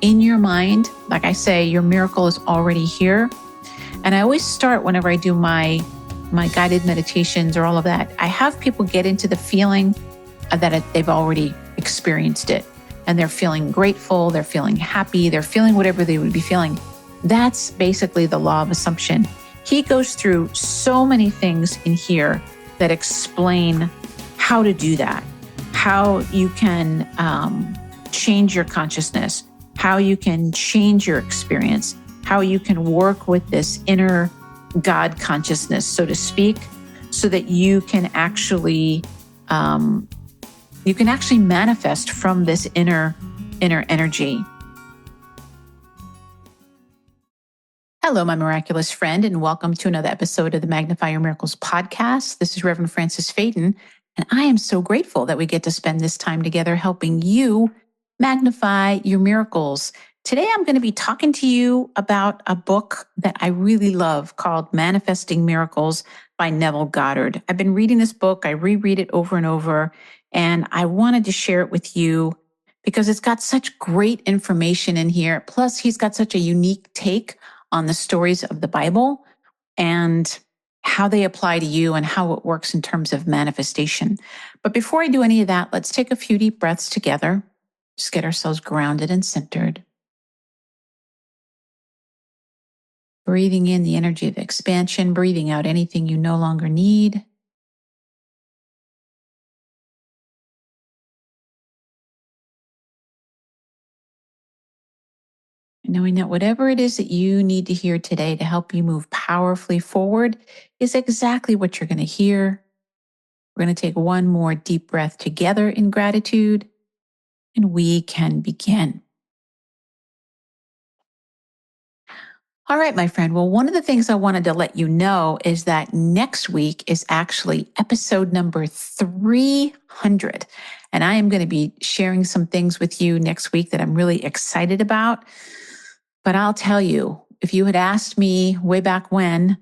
in your mind, like I say, your miracle is already here. And I always start whenever I do my guided meditations or all of that, I have people get into the feeling that they've already experienced it. And they're feeling grateful, they're feeling happy, they're feeling whatever they would be feeling. That's basically the law of assumption. He goes through so many things in here that explain how to do that, how you can change your consciousness, how you can change your experience, how you can work with this inner God consciousness, so to speak, so that you can actually manifest from this inner energy. Hello, my miraculous friend, and welcome to another episode of the Magnify Your Miracles podcast. This is Reverend Frances Faden, and I am so grateful that we get to spend this time together helping you magnify your miracles. Today, I'm going to be talking to you about a book that I really love called Manifesting Miracles by Neville Goddard. I've been reading this book. I reread it over and over, and I wanted to share it with you because it's got such great information in here. Plus, he's got such a unique take on the stories of the Bible and how they apply to you and how it works in terms of manifestation. But before I do any of that, let's take a few deep breaths together. Just get ourselves grounded and centered. Breathing in the energy of expansion, breathing out anything you no longer need. And knowing that whatever it is that you need to hear today to help you move powerfully forward is exactly what you're going to hear. We're going to take one more deep breath together in gratitude, and we can begin. All right, my friend. Well, one of the things I wanted to let you know is that next week is actually episode number 300. And I am going to be sharing some things with you next week that I'm really excited about. But I'll tell you, if you had asked me way back when,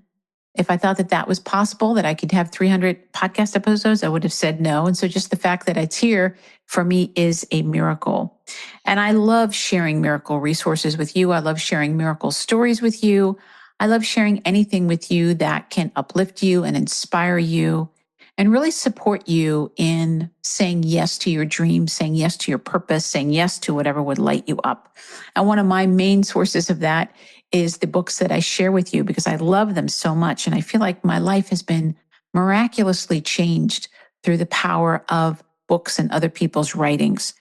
if I thought that that was possible, that I could have 300 podcast episodes, I would have said no. And so just the fact that it's here for me is a miracle. And I love sharing miracle resources with you. I love sharing miracle stories with you. I love sharing anything with you that can uplift you and inspire you and really support you in saying yes to your dreams, saying yes to your purpose, saying yes to whatever would light you up. And one of my main sources of that is the books that I share with you because I love them so much. And I feel like my life has been miraculously changed through the power of books and other people's writings.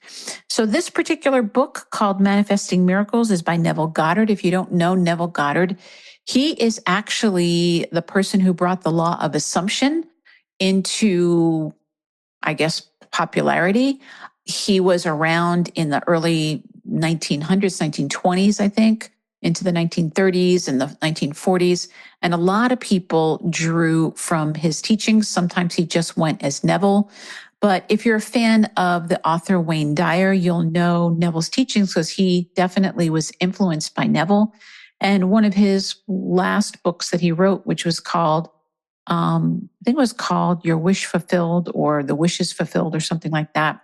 So this particular book called Manifesting Miracles is by Neville Goddard. If you don't know Neville Goddard, he is actually the person who brought the law of assumption into, I guess, popularity. He was around in the early 1900s, 1920s, I think, into the 1930s and the 1940s. And a lot of people drew from his teachings. Sometimes he just went as Neville. But if you're a fan of the author Wayne Dyer, you'll know Neville's teachings because he definitely was influenced by Neville. And one of his last books that he wrote, which was called, I think it was called Your Wish Fulfilled or The Wishes Fulfilled or something like that.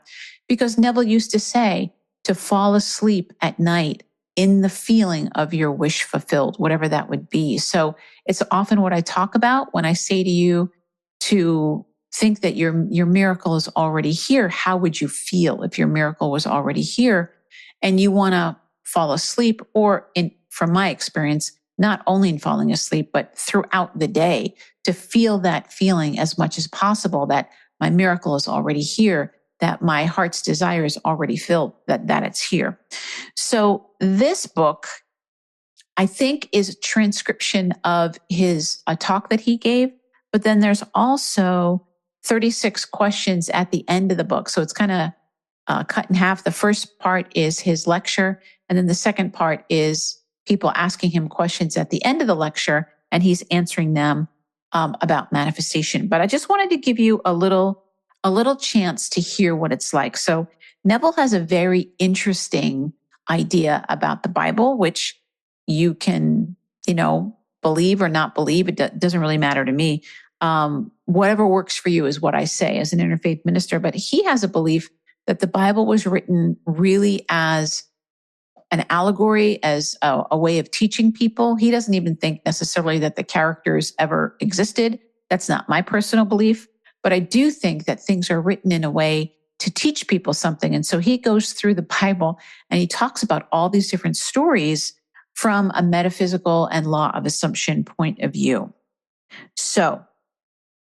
Because Neville used to say to fall asleep at night in the feeling of your wish fulfilled, whatever that would be. So it's often what I talk about when I say to you to think that your miracle is already here. How would you feel if your miracle was already here and you want to fall asleep, or from my experience, not only in falling asleep, but throughout the day, to feel that feeling as much as possible that my miracle is already here, that my heart's desire is already filled, that it's here. So this book, I think, is a transcription of a talk that he gave, but then there's also 36 questions at the end of the book. So it's kind of cut in half. The first part is his lecture, and then the second part is people asking him questions at the end of the lecture, and he's answering them about manifestation. But I just wanted to give you a little chance to hear what it's like. So Neville has a very interesting idea about the Bible, which you can, believe or not believe. It doesn't really matter to me. Whatever works for you is what I say as an interfaith minister. But he has a belief that the Bible was written really as an allegory as a way of teaching people. He doesn't even think necessarily that the characters ever existed. That's not my personal belief. But I do think that things are written in a way to teach people something. And so he goes through the Bible and he talks about all these different stories from a metaphysical and law of assumption point of view. So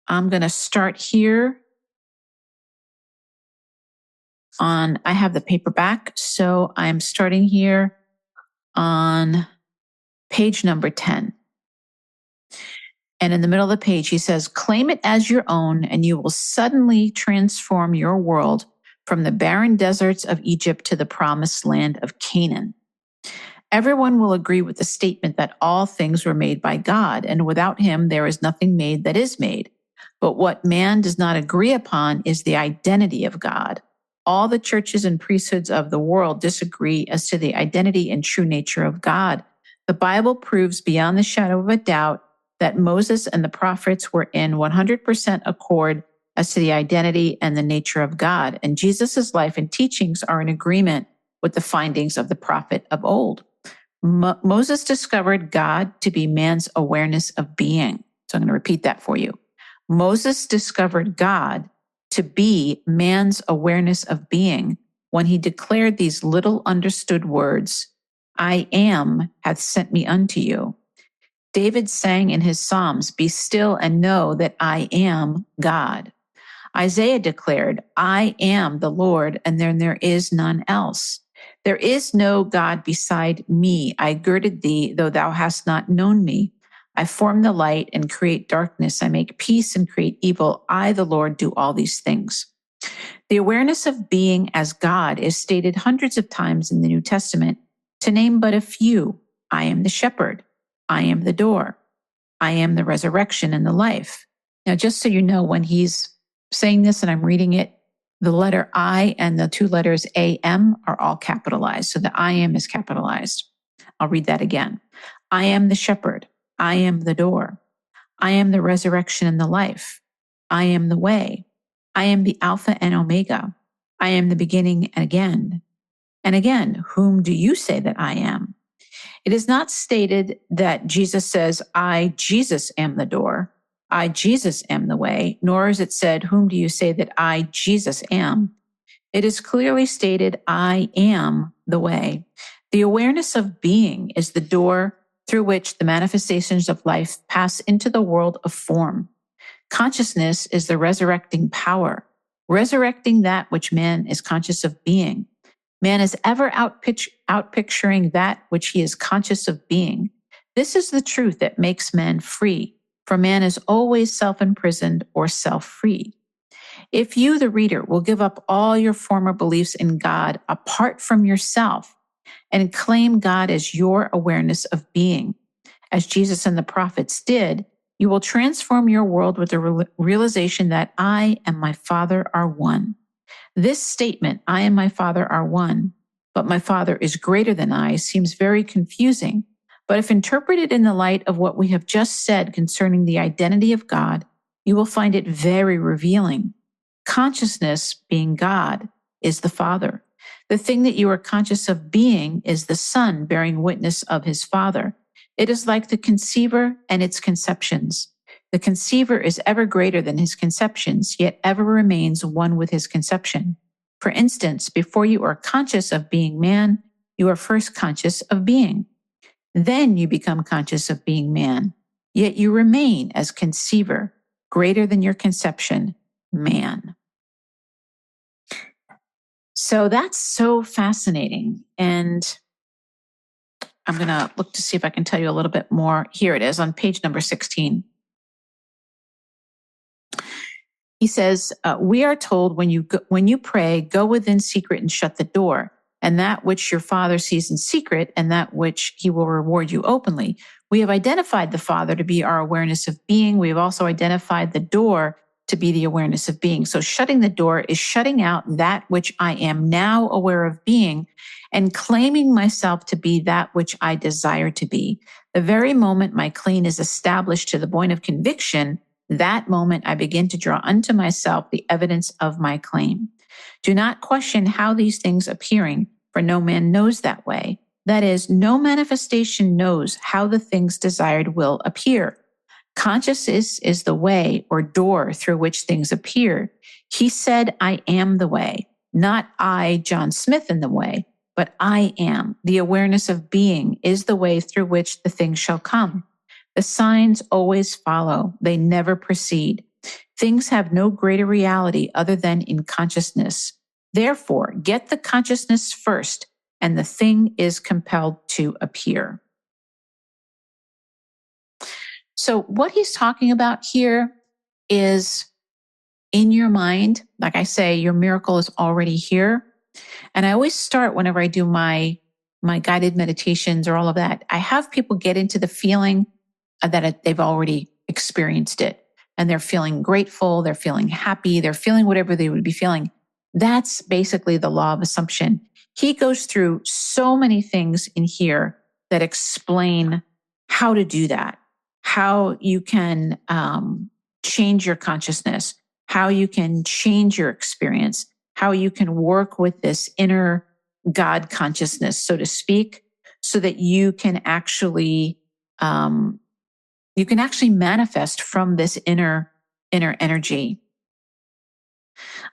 I'm going to start here I have the paperback. So I'm starting here on page number 10. And in the middle of the page, he says, claim it as your own, and you will suddenly transform your world from the barren deserts of Egypt to the promised land of Canaan. Everyone will agree with the statement that all things were made by God, and without him, there is nothing made that is made. But what man does not agree upon is the identity of God. All the churches and priesthoods of the world disagree as to the identity and true nature of God. The Bible proves beyond the shadow of a doubt that Moses and the prophets were in 100% accord as to the identity and the nature of God. And Jesus' life and teachings are in agreement with the findings of the prophet of old. Moses discovered God to be man's awareness of being. So I'm going to repeat that for you. Moses discovered God to be man's awareness of being when he declared these little understood words, I am hath sent me unto you. David sang in his Psalms, be still and know that I am God. Isaiah declared, I am the Lord, and then there is none else. There is no God beside me. I girded thee, though thou hast not known me. I form the light and create darkness. I make peace and create evil. I, the Lord, do all these things. The awareness of being as God is stated hundreds of times in the New Testament. To name but a few, I am the shepherd. I am the door. I am the resurrection and the life. Now, just so you know, when he's saying this and I'm reading it, the letter I and the two letters AM are all capitalized. So the I am is capitalized. I'll read that again. I am the shepherd. I am the door. I am the resurrection and the life. I am the way. I am the Alpha and Omega. I am the beginning and again. And again, whom do you say that I am? It is not stated that Jesus says, I, Jesus, am the door. I, Jesus, am the way. Nor is it said, whom do you say that I, Jesus, am? It is clearly stated, I am the way. The awareness of being is the door through which the manifestations of life pass into the world of form. Consciousness is the resurrecting power, resurrecting that which man is conscious of being. Man is ever outpicturing that which he is conscious of being. This is the truth that makes man free, for man is always self-imprisoned or self-freed. If you, the reader, will give up all your former beliefs in God apart from yourself and claim God as your awareness of being, as Jesus and the prophets did, you will transform your world with the realization that I and my Father are one. This statement, I and my Father are one, but my Father is greater than I, seems very confusing. But if interpreted in the light of what we have just said concerning the identity of God, you will find it very revealing. Consciousness, being God, is the Father. The thing that you are conscious of being is the Son bearing witness of his Father. It is like the conceiver and its conceptions. The conceiver is ever greater than his conceptions, yet ever remains one with his conception. For instance, before you are conscious of being man, you are first conscious of being. Then you become conscious of being man, yet you remain as conceiver, greater than your conception, man. So that's so fascinating. And I'm going to look to see if I can tell you a little bit more. Here it is on page number 16. He says, we are told when you pray, go within secret and shut the door, and that which your Father sees in secret and that which he will reward you openly. We have identified the Father to be our awareness of being. We have also identified the door to be the awareness of being. So shutting the door is shutting out that which I am now aware of being and claiming myself to be that which I desire to be. The very moment my claim is established to the point of conviction, that moment I begin to draw unto myself the evidence of my claim. Do not question how these things appearing, for no man knows that way. That is, no manifestation knows how the things desired will appear. Consciousness is the way or door through which things appear. He said, I am the way, not I, John Smith, in the way, but I am. The awareness of being is the way through which the things shall come. The signs always follow. They never precede. Things have no greater reality other than in consciousness. Therefore, get the consciousness first, and the thing is compelled to appear. So what he's talking about here is in your mind. Like I say, your miracle is already here. And I always start whenever I do my guided meditations or all of that, I have people get into the feeling that they've already experienced it. And they're feeling grateful, they're feeling happy, they're feeling whatever they would be feeling. That's basically the law of assumption. He goes through so many things in here that explain how to do that, how you can change your consciousness, how you can change your experience, how you can work with this inner God consciousness, so to speak, so that you can actually manifest from this inner energy.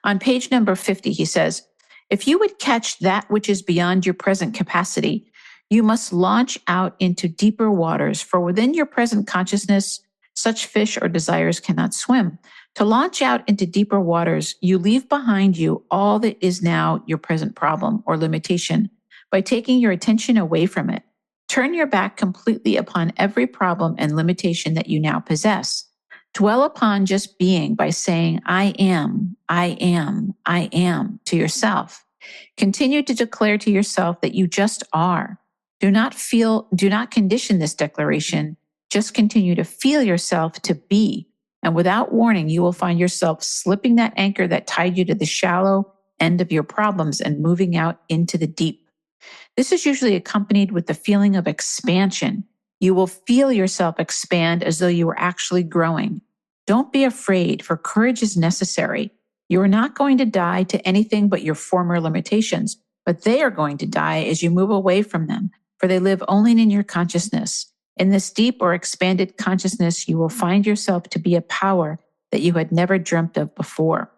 On page number 50, he says, if you would catch that which is beyond your present capacity, you must launch out into deeper waters, for within your present consciousness, such fish or desires cannot swim. To launch out into deeper waters, you leave behind you all that is now your present problem or limitation by taking your attention away from it. Turn your back completely upon every problem and limitation that you now possess. Dwell upon just being by saying, I am, I am, I am to yourself. Continue to declare to yourself that you just are. Do not condition this declaration. Just continue to feel yourself to be. And without warning, you will find yourself slipping that anchor that tied you to the shallow end of your problems and moving out into the deep. This is usually accompanied with the feeling of expansion. You will feel yourself expand as though you were actually growing. Don't be afraid, for courage is necessary. You are not going to die to anything but your former limitations, but they are going to die as you move away from them, for they live only in your consciousness. In this deep or expanded consciousness, you will find yourself to be a power that you had never dreamt of before.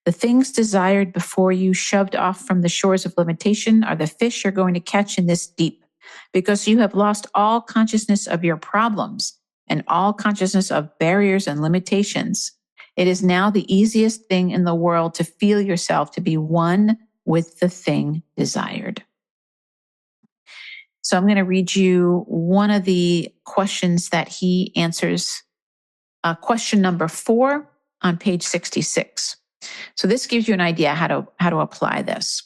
The things desired before you shoved off from the shores of limitation are the fish you're going to catch in this deep, because you have lost all consciousness of your problems and all consciousness of barriers and limitations. It is now the easiest thing in the world to feel yourself to be one with the thing desired. So I'm going to read you one of the questions that he answers, question number 4 on page 66. So this gives you an idea how to apply this.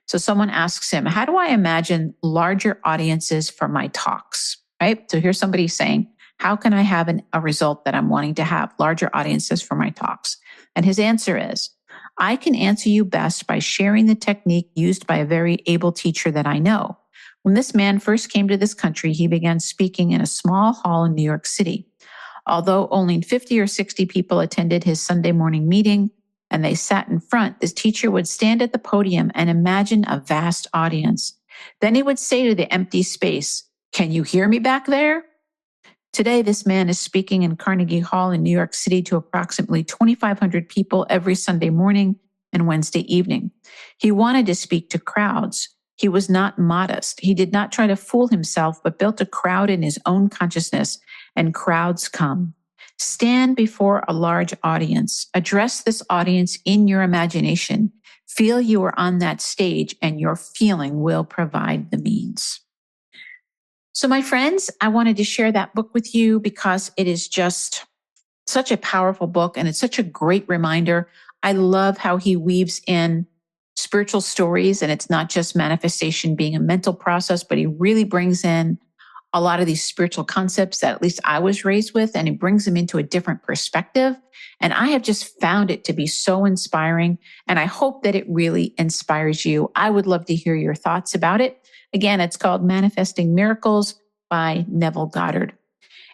So someone asks him, how do I imagine larger audiences for my talks, right? So here's somebody saying, how can I have a result that I'm wanting to have, larger audiences for my talks? And his answer is, I can answer you best by sharing the technique used by a very able teacher that I know. When this man first came to this country, he began speaking in a small hall in New York City. Although only 50 or 60 people attended his Sunday morning meeting and they sat in front, this teacher would stand at the podium and imagine a vast audience. Then he would say to the empty space, "Can you hear me back there?" Today, this man is speaking in Carnegie Hall in New York City to approximately 2,500 people every Sunday morning and Wednesday evening. He wanted to speak to crowds. He was not modest. He did not try to fool himself, but built a crowd in his own consciousness, and crowds come. Stand before a large audience. Address this audience in your imagination. Feel you are on that stage, and your feeling will provide the means. So, my friends, I wanted to share that book with you because it is just such a powerful book, and it's such a great reminder. I love how he weaves in spiritual stories, and it's not just manifestation being a mental process, but he really brings in a lot of these spiritual concepts that at least I was raised with, and he brings them into a different perspective. And I have just found it to be so inspiring, and I hope that it really inspires you. I would love to hear your thoughts about it. Again, it's called Manifesting Miracles by Neville Goddard.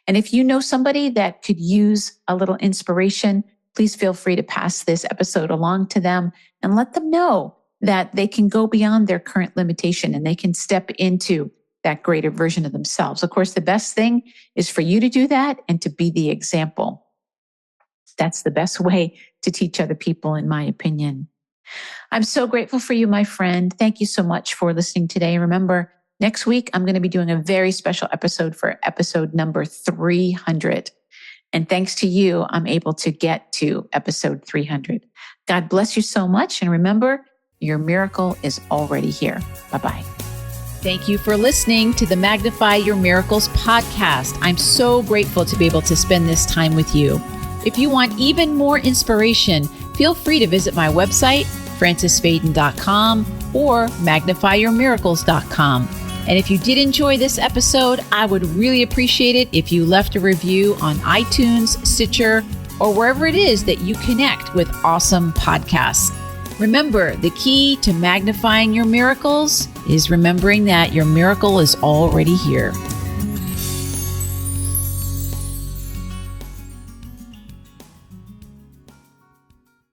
And if you know somebody that could use a little inspiration, please feel free to pass this episode along to them and let them know that they can go beyond their current limitation and they can step into that greater version of themselves. Of course, the best thing is for you to do that and to be the example. That's the best way to teach other people, in my opinion. I'm so grateful for you, my friend. Thank you so much for listening today. Remember, next week, I'm going to be doing a very special episode for episode number 300. And thanks to you, I'm able to get to episode 300. God bless you so much. And remember, your miracle is already here. Bye-bye. Thank you for listening to the Magnify Your Miracles podcast. I'm so grateful to be able to spend this time with you. If you want even more inspiration, feel free to visit my website, francisfaden.com or magnifyyourmiracles.com. And if you did enjoy this episode, I would really appreciate it if you left a review on iTunes, Stitcher, or wherever it is that you connect with awesome podcasts. Remember, the key to magnifying your miracles is remembering that your miracle is already here.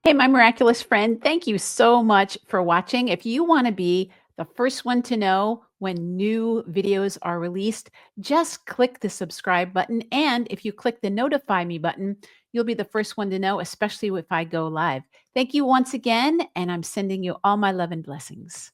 Hey, my miraculous friend, thank you so much for watching. If you want to be the first one to know when new videos are released, just click the subscribe button. And if you click the notify me button, you'll be the first one to know, especially if I go live. Thank you once again, and I'm sending you all my love and blessings.